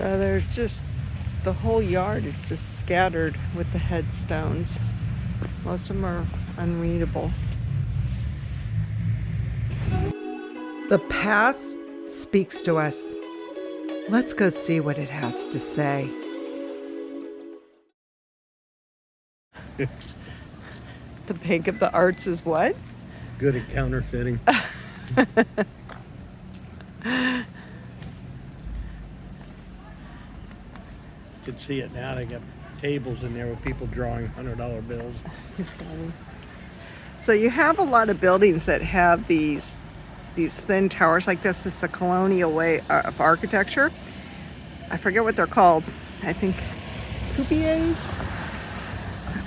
So there's just, the whole yard is just scattered with the headstones. Most of them are unreadable. The past speaks to us. Let's go see what it has to say. The Bank of the Arts is what? Good at counterfeiting. You can see it now. They got tables in there with people drawing $100 bills. So you have a lot of buildings that have these thin towers like this. It's the colonial way of architecture. I forget what they're called. I think coupiers.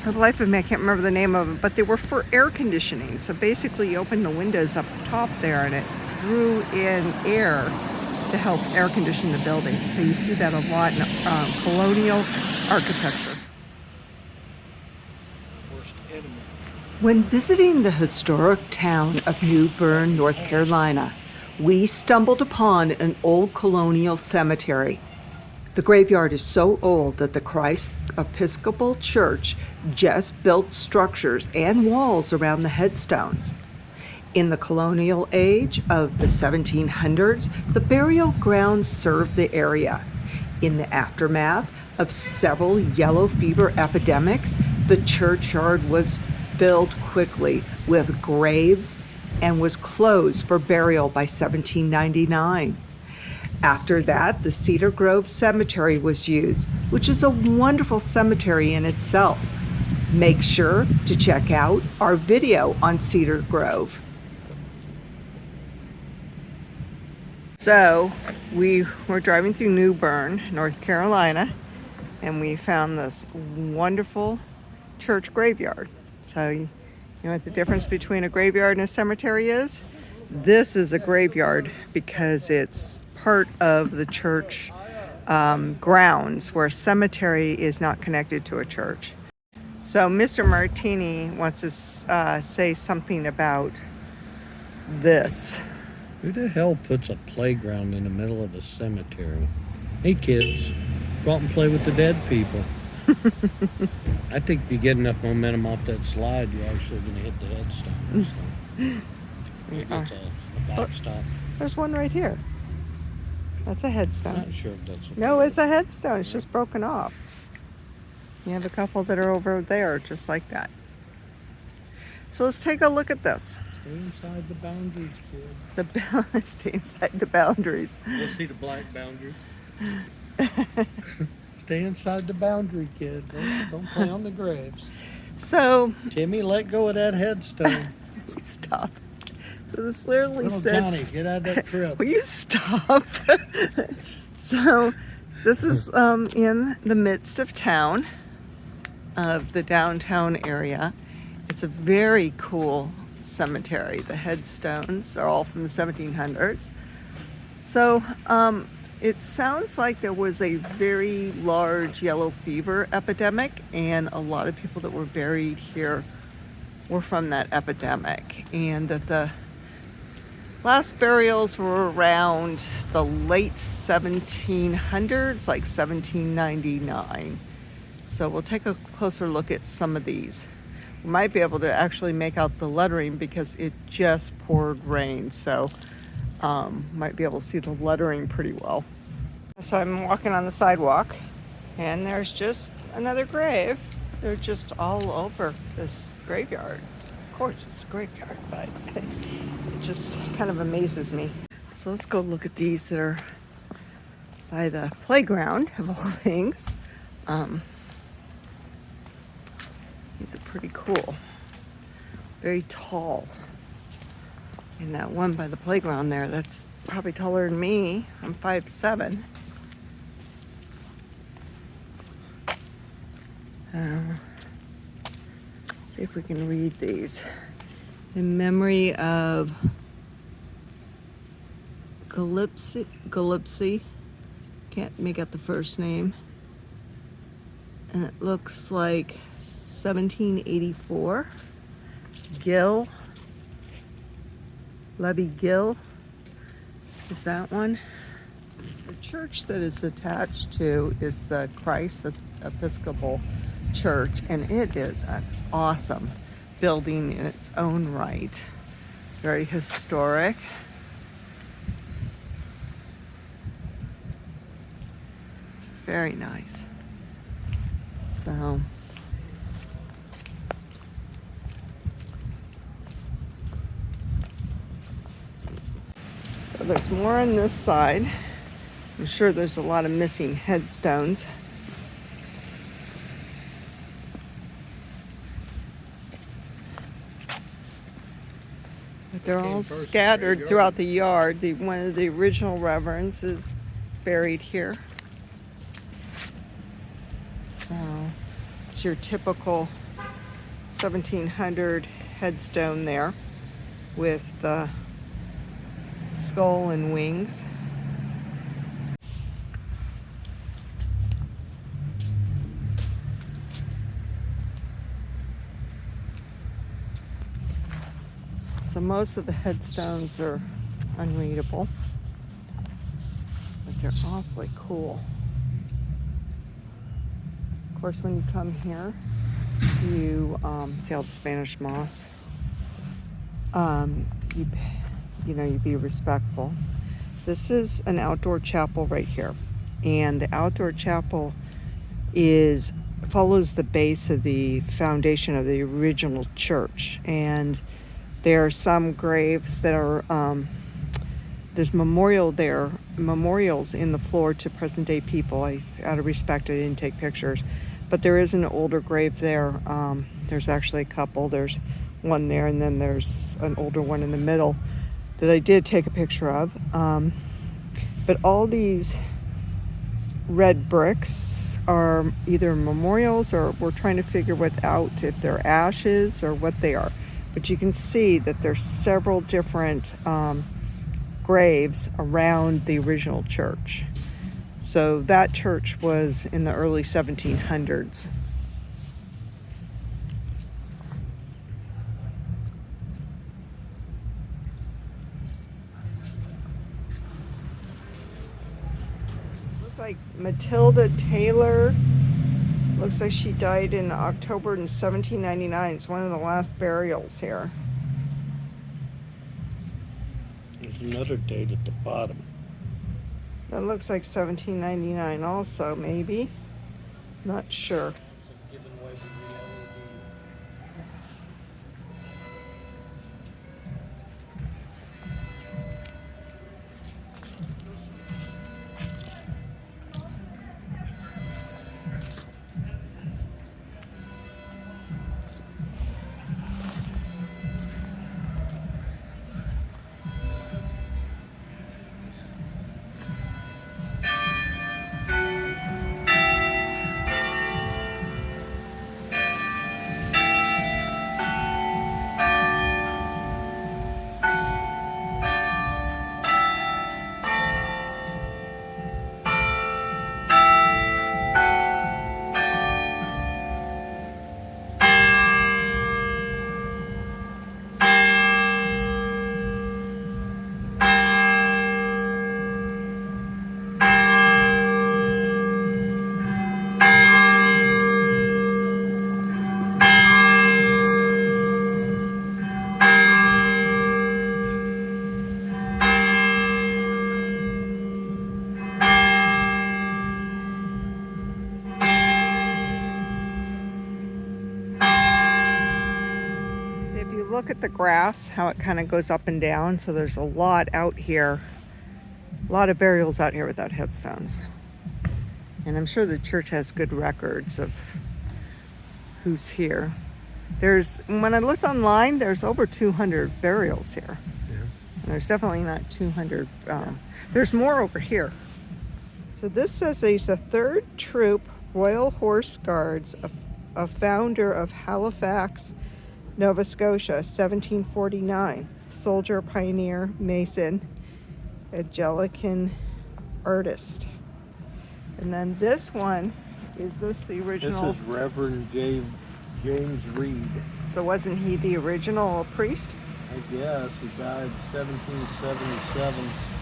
For the life of me, I can't remember the name of them, but they were for air conditioning. So basically you open the windows up top there and it drew in air to help air condition the building. So you see that a lot in colonial architecture. When visiting the historic town of New Bern, North Carolina, we stumbled upon an old colonial cemetery. The graveyard is so old that the Christ Episcopal Church just built structures and walls around the headstones. In the colonial age of the 1700s, the burial grounds served the area. In the aftermath of several yellow fever epidemics, the churchyard was filled quickly with graves and was closed for burial by 1799. After that, the Cedar Grove Cemetery was used, which is a wonderful cemetery in itself. Make sure to check out our video on Cedar Grove. So, we were driving through New Bern, North Carolina, and we found this wonderful church graveyard. So, you know what the difference between a graveyard and a cemetery is? This is a graveyard because it's part of the church grounds, where a cemetery is not connected to a church. So Mr. Martini wants to say something about this. Who the hell puts a playground in the middle of a cemetery? Hey kids, go out and play with the dead people. I think if you get enough momentum off that slide, you're actually going to hit the headstone. Maybe it's a backstop. There's one right here. That's a headstone. I'm not sure if that's No, it's a headstone. It's just broken off. You have a couple that are over there, just like that. So let's take a look at this. Stay inside the boundaries, kids. Stay inside the boundaries. You'll see the black boundary. Stay inside the boundary, kid. Don't play on the graves. So, Timmy, let go of that headstone. Stop. So this literally Little says... Johnny, get out of that trip. Will you stop? So this is in the midst of town, of the downtown area. It's a very cool cemetery. The headstones are all from the 1700s. So it sounds like there was a very large yellow fever epidemic, and a lot of people that were buried here were from that epidemic, and that the last burials were around the late 1700s, like 1799. So we'll take a closer look at some of these. We might be able to actually make out the lettering because it just poured rain. So might be able to see the lettering pretty well. So I'm walking on the sidewalk and there's just another grave. They're just all over this graveyard. Of course it's a graveyard, but it just kind of amazes me. So let's go look at these that are by the playground of all things. These are pretty cool. Very tall. And that one by the playground there, that's probably taller than me. I'm 5'7". See if we can read these. In memory of Calypsy. Can't make out the first name. And it looks like 1784. Gill. Levy Gill. Is that one? church that it's attached to is the Christ Episcopal Church, and it is an awesome building in its own right. Very historic. It's very nice. So there's more on this side. I'm sure there's a lot of missing headstones. But they're all scattered throughout the yard. One of the original reverends is buried here. So it's your typical 1700 headstone there with the skull and wings. So most of the headstones are unreadable, but they're awfully cool. Of course, when you come here, you see all the Spanish moss. You be respectful. This is an outdoor chapel right here, and the outdoor chapel follows the base of the foundation of the original church, and there are some graves that are there's memorials in the floor to present day people. Out of respect, I didn't take pictures, but there is an older grave there. There's actually a couple. There's one there, and then there's an older one in the middle that I did take a picture of. But all these red bricks are either memorials, or we're trying to figure out if they're ashes or what they are. But you can see that there's several different graves around the original church. So that church was in the early 1700s. Looks like Matilda Taylor. Looks like she died in October in 1799. It's one of the last burials here. There's another date at the bottom. That looks like 1799 also, maybe. Not sure. Look at the grass, how it kind of goes up and down. So there's a lot out here, a lot of burials out here without headstones. And I'm sure the church has good records of who's here. When I looked online, there's over 200 burials here. Yeah. And there's definitely not 200. There's more over here. So this says he's the 3rd Troop Royal Horse Guards, a founder of Halifax, Nova Scotia, 1749. Soldier, pioneer, mason, Anglican artist. And then this one, is this the original? This is Reverend James Reed. So wasn't he the original priest? I guess. He died 1777.